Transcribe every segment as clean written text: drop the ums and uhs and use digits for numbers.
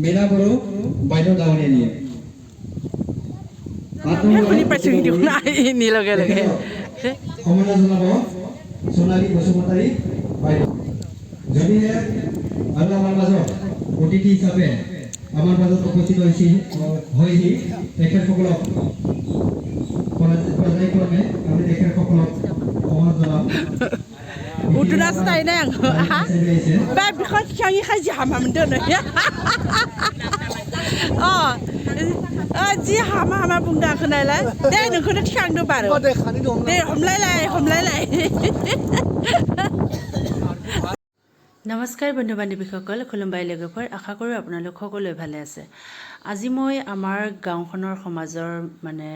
মেলা বড় বাইদেউ দাৱনীয়ে নিয়ে শুনি পাইছোঁ কিন্তু নাই নি লগে লগে সময় জনাব সোণালী বসুমতাৰী বাইদেউ যদিহে আৰু আমাৰ মাজত অতিথি হিচাপে আমাৰ মাজত উপস্থিত হৈছি তেখেতসকলক পৰ্যায়ক্ৰমে আমি তেখেতসকলক সন্মান জনাম Udah stay neng, ah? Baby kau cakap ni haji hamam tu ni. Oh, ji hamam bunda kena lah. Deh, nak kena cakap tu baru. Deh, hom lai. নমস্কাৰ বন্ধু বান্ধৱীসকল খুলুম্বাই লগৰ আশা কৰোঁ আপোনালোক সকলোৱে ভালে আছে আজি মই আমাৰ গাঁওখনৰ সমাজৰ মানে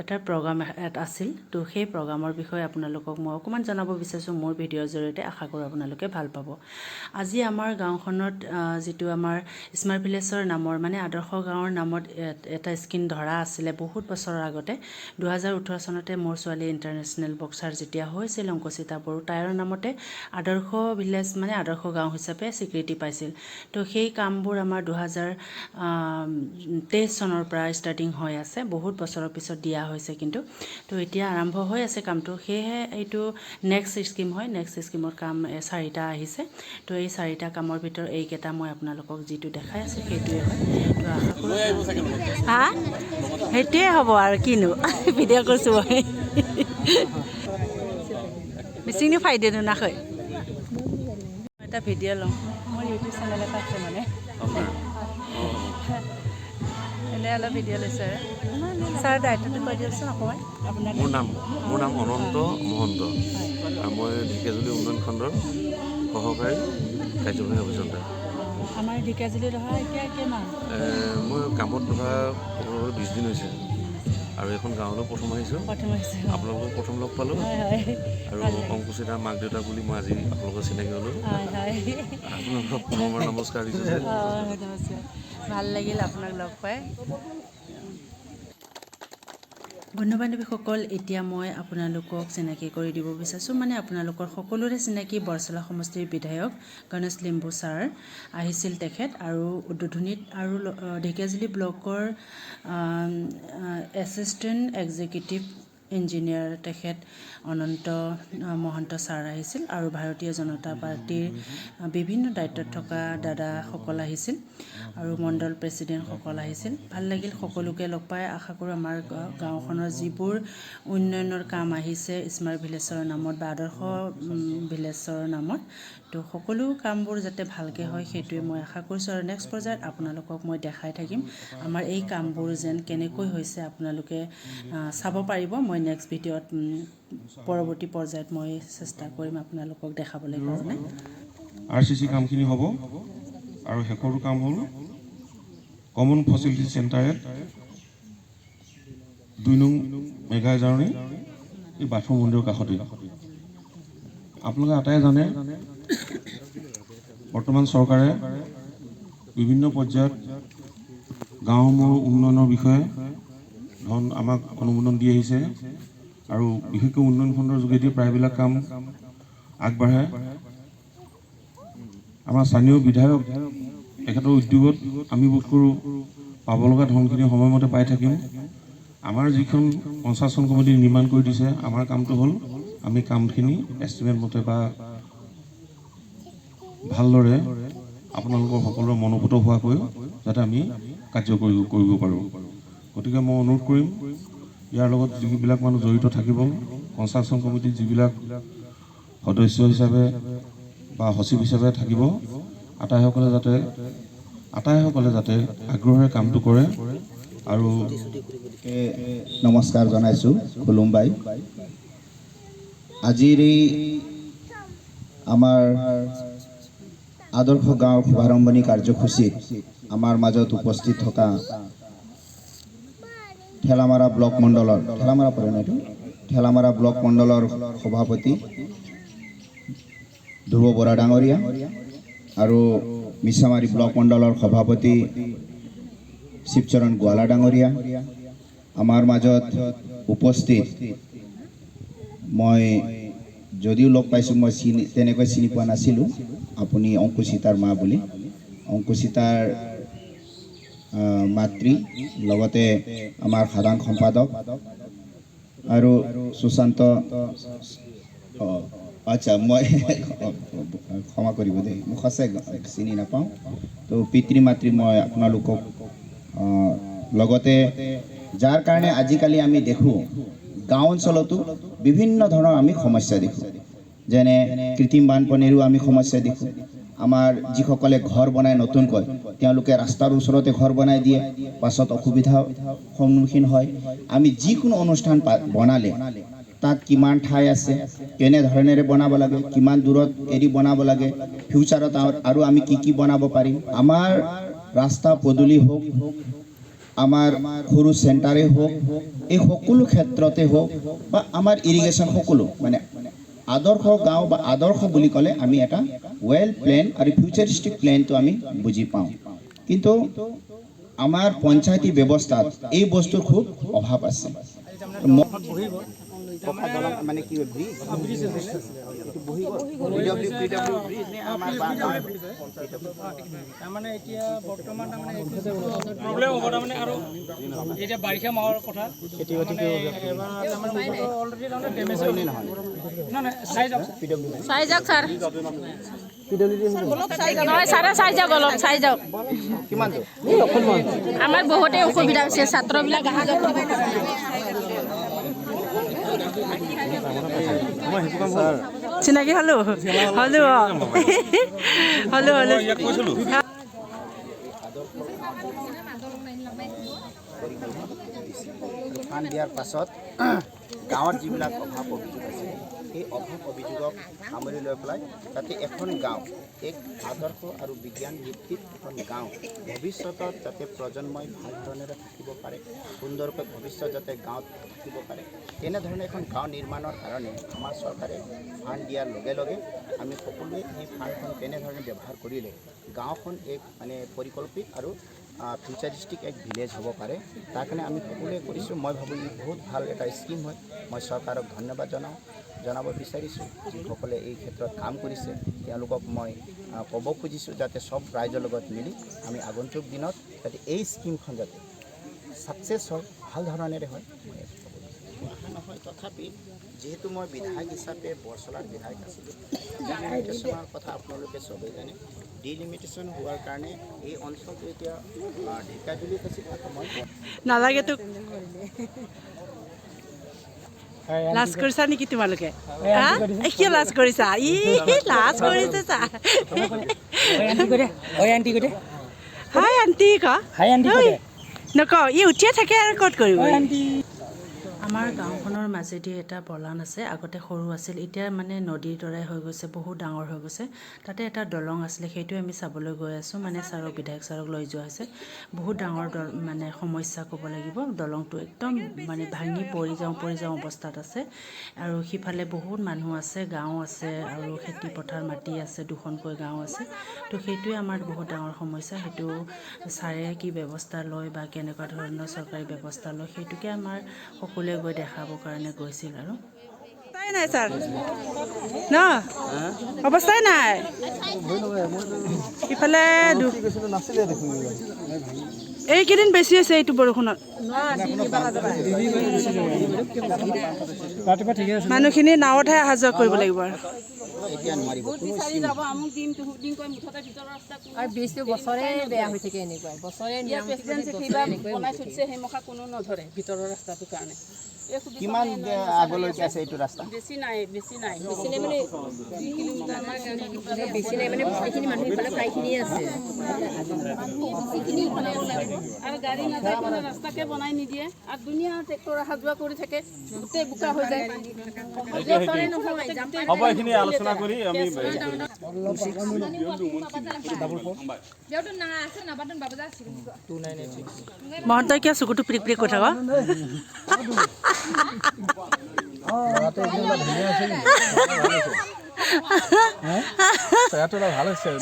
এটা প্ৰগ্ৰাম আছিল তো সেই প্ৰগ্ৰামৰ বিষয়ে আপোনালোকক মই অকমান জনাব বিচাৰিছোঁ মোৰ ভিডিঅ'ৰ জৰিয়তে আশা কৰোঁ আপোনালোকে ভাল পাব আজি আমাৰ গাঁওখনত যেটো আমাৰ স্মাৰ্ট ভিলেজৰ নামৰ মানে আদৰ্শ গাঁৱৰ নামত এটা স্কিন ধৰা আছিল বহুত বছৰৰ আগতে 2018 চনতে মোৰ ছোৱালী ইন্টাৰনেশ্যনেল বক্সাৰ যেতিয়া হৈছিল অংকুচিতা বড়ো তাইৰ নামতে আদৰ্শ ভিলেজ মানে আদৰ্শ গাঁও হিচাপে স্বীকৃতি পাইছিল তো সেই কামবোৰ আমাৰ 2023 চনৰ পৰা ষ্টাৰ্টিং হৈ আছে বহুত বছৰৰ পিছত দিয়া হৈছে কিন্তু তো এতিয়া আৰম্ভ হৈ আছে কামটো সেয়ে এইটো নেক্সট স্কিম হয় নেক্সট স্কিমৰ কাম চাৰিটা আহিছে তো এই চাৰিটা কামৰ ভিতৰ এইকেইটা মই আপোনালোকক যেটো দেখাই আছে সেইটোৱে হয় তো আশা কৰোঁ হা হেটিয়ে হ'ব আৰু কিনো ভিডিঅ' কৰিছো মই মিছিংনি ফাইদে নাখৈ এটা ভিডিঅ' লওঁ মোৰ ইউটিউব চেনেল এটা আছে মানে এনে অলপ ভিডিঅ' লৈছে ছাৰ দায়িত্বটো কৈ দিয়কচোন অকণমান আপোনাৰ মোৰ নাম অনন্ত মহন্ত আৰু মই ঢেকীয়াজুলি উন্নয়ন খণ্ডৰ সহকাৰী কাৰ্যবাহী অভিযন্তা আমাৰ ঢেকীয়াজুলি ধৰা এতিয়া কিমান মই কামত ধৰা 20 দিন হৈছে আৰু এখন গাঁৱলৈ প্ৰথম আহিছোঁ আপোনালোকক প্ৰথম লগ পালোঁ আৰু অংকুচিতাৰ মাক দেউতাক বুলি মই আজি আপোনালোকৰ চিনাকি হ'লোঁ আপোনালোকক পুনৰ নমস্কাৰ দিছোঁ ভাল লাগিল আপোনাক লগ পাই বন্ধু বান্ধৱীসকল এতিয়া মই আপোনালোকক চিনাকি কৰি দিব বিচাৰিছোঁ মানে আপোনালোকৰ সকলোৰে চিনাকি বৰচলা সমষ্টিৰ বিধায়ক গণেশ লিম্বু ছাৰ আহিছিল তেখেত আৰু উদ্বোধনীত আৰু ঢেকীয়াজুলি ব্লকৰ এছিষ্টেণ্ট এক্সিকিউটিভ ইঞ্জিনিয়াৰ তেখেত অনন্ত মহন্ত ছাৰ আহিছিল আৰু ভাৰতীয় জনতা পাৰ্টিৰ বিভিন্ন দায়িত্বত থকা দাদাসকল আহিছিল আৰু মণ্ডল প্ৰেছিডেণ্টসকল আহিছিল ভাল লাগিল সকলোকে লগ পাই আশা কৰোঁ আমাৰ গাঁওখনৰ যিবোৰ উন্নয়নৰ কাম আহিছে স্মাৰ্ট ভিলেজৰ নামত বা আদৰ্শ ভিলেজৰ নামত তো সকলো কামবোৰ যাতে ভালকৈ হয় সেইটোৱে মই আশা কৰিছোঁ আৰু নেক্সট পৰ্যায়ত আপোনালোকক মই দেখাই থাকিম আমাৰ এই কামবোৰ যেন কেনেকৈ হৈছে আপোনালোকে চাব পাৰিব মই নেক্সট ভিডিঅ'ত পৰৱৰ্তী পৰ্যায়ত মই চেষ্টা কৰিম আপোনালোকক দেখাবলৈ কাৰণে RCC কামখিনি হ'ব আৰু হেকৰো কাম হ'ল কমন ফেচিলিটি চেণ্টাৰত 2 নং মেগা জাৰ্নি এই বাথৰুম মন্দিৰৰ কাষতে আপোনালোকে আটাই জানে বৰ্তমান চৰকাৰে বিভিন্ন পৰ্যায়ত গাঁওসমূহৰ উন্নয়নৰ বিষয়ে ধন আমাক অনুমোদন দি আহিছে আৰু বিশেষকৈ উন্নয়ন খণ্ডৰ যোগেদি প্ৰায়বিলাক কাম আগবাঢ়ে আমাৰ স্থানীয় বিধায়ক তেখেতৰ উদ্যোগত আমি বোধ কৰোঁ পাব লগা ধনখিনি সময়মতে পাই থাকিম আমাৰ যিখন পঞ্চায়ত কমিটি নিৰ্মাণ কৰি দিছে আমাৰ কামটো হ'ল আমি কামখিনি এষ্টিমেট মতে বা ভালদৰে আপোনালোকৰ সকলোৰে মনোভূত হোৱাকৈ যাতে আমি কাৰ্য কৰিব পাৰোঁ গতিকে মই অনুৰোধ কৰিম ইয়াৰ লগত যিবিলাক মানুহ জড়িত থাকিব পঞ্চায়ত কমিটিৰ যিবিলাক সদস্য হিচাপে বা সচিব হিচাপে থাকিব আটাইসকলে যাতে আগ্ৰহেৰে কামটো কৰে আৰু নমস্কাৰ জনাইছোঁ খুলুম্বাই আজিৰ এই আমাৰ আদৰ্শ গাঁৱৰ শুভাৰম্ভণি কাৰ্যসূচীত আমাৰ মাজত উপস্থিত থকা ঠেলামাৰা ব্লক মণ্ডলৰ ঠেলামাৰা ব্লক মণ্ডলৰ সভাপতি ধ্ৰুৱ বৰা ডাঙৰীয়া আৰু মিছামাৰী ব্লক মণ্ডলৰ সভাপতি শিৱচৰণ গোৱালা ডাঙৰীয়া আমাৰ মাজত উপস্থিত মই যদিও লগ পাইছোঁ মই তেনেকৈ চিনি পোৱা নাছিলোঁ আপুনি অংকুচিতাৰ মা বুলি অংকুচিতাৰ মাতৃ লগতে আমাৰ সাধাৰণ সম্পাদক আৰু সুশান্ত আচ্ছা মই ক্ষমা কৰিব দেই মই সঁচাই চিনি নাপাওঁ তো পিতৃ মাতৃ মই আপোনালোকক লগতে যাৰ কাৰণে আজিকালি আমি দেখোঁ গাঁও অঞ্চলতো বিভিন্ন ধৰণৰ আমি সমস্যা দেখোঁ যেনে কৃত্ৰিম বানপানীৰো আমি সমস্যা দেখোঁ আমাৰ যিসকলে ঘৰ বনাই নতুনকৈ তেওঁলোকে ৰাস্তাৰ ওচৰতে ঘৰ বনাই দিয়ে পাছত অসুবিধাৰ সন্মুখীন হয় আমি যিকোনো অনুষ্ঠান বনালে তাত কিমান ঠাই আছে কেনেধৰণেৰে বনাব লাগে কিমান দূৰত এৰি বনাব লাগে ফিউচাৰত আৰু আমি কি বনাব পাৰিম আমাৰ ৰাস্তা পদূলি হওক আমাৰ সৰু চেণ্টাৰে হওক এই সকলো ক্ষেত্ৰতে হওক বা আমাৰ ইৰিগেশ্যন সকলো মানে আদৰ্শ গাঁও বা আদৰ্শ বুলি ক'লে আমি এটা ৱেল প্লেন আৰু ফিউচাৰিষ্টিক প্লেনটো আমি বুজি পাওঁ কিন্তু আমাৰ পঞ্চায়তী ব্যৱস্থাত এই বস্তুৰ খুব অভাৱ আছে মানে কি ব্ৰিজ তাৰমানে এতিয়া বৰ্তমান তাৰমানে প্ৰব্লেম হ'ব তাৰমানে আৰু এতিয়া বাৰিষা মাহৰ কথা অলৰেডি তাৰমানে ডেমেজ হৈ নহয় চাই যাওক ছাৰ নহয় ছাৰে চাই যাওক অলপ চাই যাওক আমাৰ বহুতেই অসুবিধা হৈছে ছাত্ৰবিলাক অহা যোৱা চিনাকি হলো হলো হলো হলো দিয়াৰ পাছত গাঁৱৰ যিবিলাক অভাৱ অভিযোগ আছে সেই অভাৱ অভিযোগক সামৰি লৈ পেলাই যাতে এখন গাঁও এক আদৰ্শ আৰু বিজ্ঞান ভিত্তিক এখন গাঁও ভৱিষ্যতত যাতে প্ৰজন্মই ভাল ধৰণেৰে থাকিব পাৰে সুন্দৰকৈ ভৱিষ্যত যাতে গাঁৱত থাকিব পাৰে তেনেধৰণে এখন গাঁও নিৰ্মাণৰ কাৰণে আমাৰ চৰকাৰে ফাণ্ড দিয়াৰ লগে লগে আমি সকলোৱে এই ফাণ্ডখন কেনেধৰণে ব্যৱহাৰ কৰিলে গাঁওখন এক মানে পৰিকল্পিত আৰু ফিউচাৰিষ্টিক এক ভিলেজ হ'ব পাৰে তাৰ কাৰণে আমি সকলোৱে কৰিছোঁ মই ভাবোঁ ই বহুত ভাল এটা স্কিম হয় মই চৰকাৰক ধন্যবাদ জনাব বিচাৰিছোঁ যিসকলে এই ক্ষেত্ৰত কাম কৰিছে তেওঁলোকক মই ক'ব খুজিছোঁ যাতে চব ৰাইজৰ লগত মিলি আমি আগন্তুক দিনত যাতে এই স্কিমখন যাতে ছাকচেছ হয় ভাল ধৰণেৰে হয় মই আশা নহয় তথাপি যিহেতু মই বিধায়ক হিচাপে বৰচলাৰ বিধায়ক আছিলোঁ ডিলিমিটেশ্যনৰ কথা আপোনালোকে চবেই জানে ডিলিমিটেশ্যন হোৱাৰ কাৰণে এই অঞ্চলটো এতিয়া ঢেকাজুলিত আছিল মই নালাগে তোক লাজ কৰিছা নেকি তোমালোকে কিয় লাজ কৰিছা লাজ কৰিছে হাই আণ্টি নক ই উঠিয়ে থাকে আৰু ক'ত কৰিব আমাৰ গাঁওখনৰ মাজেদি এটা বলান আছে আগতে সৰু আছিল এতিয়া মানে নদীৰ দৰে হৈ গৈছে বহুত ডাঙৰ হৈ গৈছে তাতে এটা দলং আছিলে সেইটো আমি চাবলৈ গৈ আছোঁ মানে ছাৰক বিধায়ক ছাৰক লৈ যোৱা হৈছে বহুত ডাঙৰ মানে সমস্যা ক'ব লাগিব দলংটো একদম মানে ভাঙি পৰি যাওঁ অৱস্থাত আছে আৰু সিফালে বহুত মানুহ আছে গাঁও আছে আৰু খেতি পথাৰ মাটি আছে দুখনকৈ গাঁও আছে তো সেইটোৱে আমাৰ বহুত ডাঙৰ সমস্যা সেইটো ছাৰে কি ব্যৱস্থা লয় বা কেনেকুৱা ধৰণৰ চৰকাৰী ব্যৱস্থা লয় সেইটোকে আমাৰ সকলোৱে গৈ দেখাবৰ কাৰণে গৈছিল আৰু নাই ছাৰ ন অৱস্থাই নাই ইফালে এইকেইদিন বেছি আছে এইটো বৰষুণত মানুহখিনি নাৱতহে অহা যোৱা কৰিব লাগিব আৰু ব্ৰিজটো বছৰে বেয়া হৈ থাকে এনেকুৱাই বছৰে কোনো নধৰে ভিতৰৰ ৰাস্তাটোৰ কাৰণে কিমান আগলৈকে আছে এইটো ৰাস্তা বেছি নাই বেছি নাই মানে গোটেইখিনি মানুহ ইফালে প্ৰায়খিনি আছে আৰু গাড়ী নাযায় কাৰণে ৰাস্তাকে বনাই নিদিয়ে আৰু ধুনীয়া ট্ৰেক্টৰ অহা যোৱা কৰি থাকে গোটেই বোকা হৈ যায় হ'ব এইখিনি আলোচনা কৰি আমি মহন্তই কিয় চকুটো পিৰিক পিৰিক কৰি থাক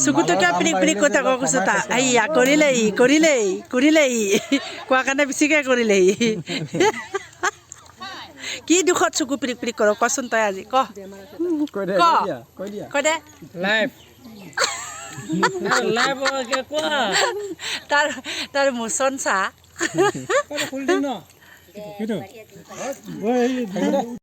চকুটো কিয় পিৰিক পিৰিক কৰি থাক কৈছো তা এইয়া কৰিলেই কোৱা কাৰণে বেছিকৈ কৰিলেই কি দুখত চকু পিৰিক পিৰিক কৰ কচোন তই আজি কৈ দে তাৰ মোচন চাহ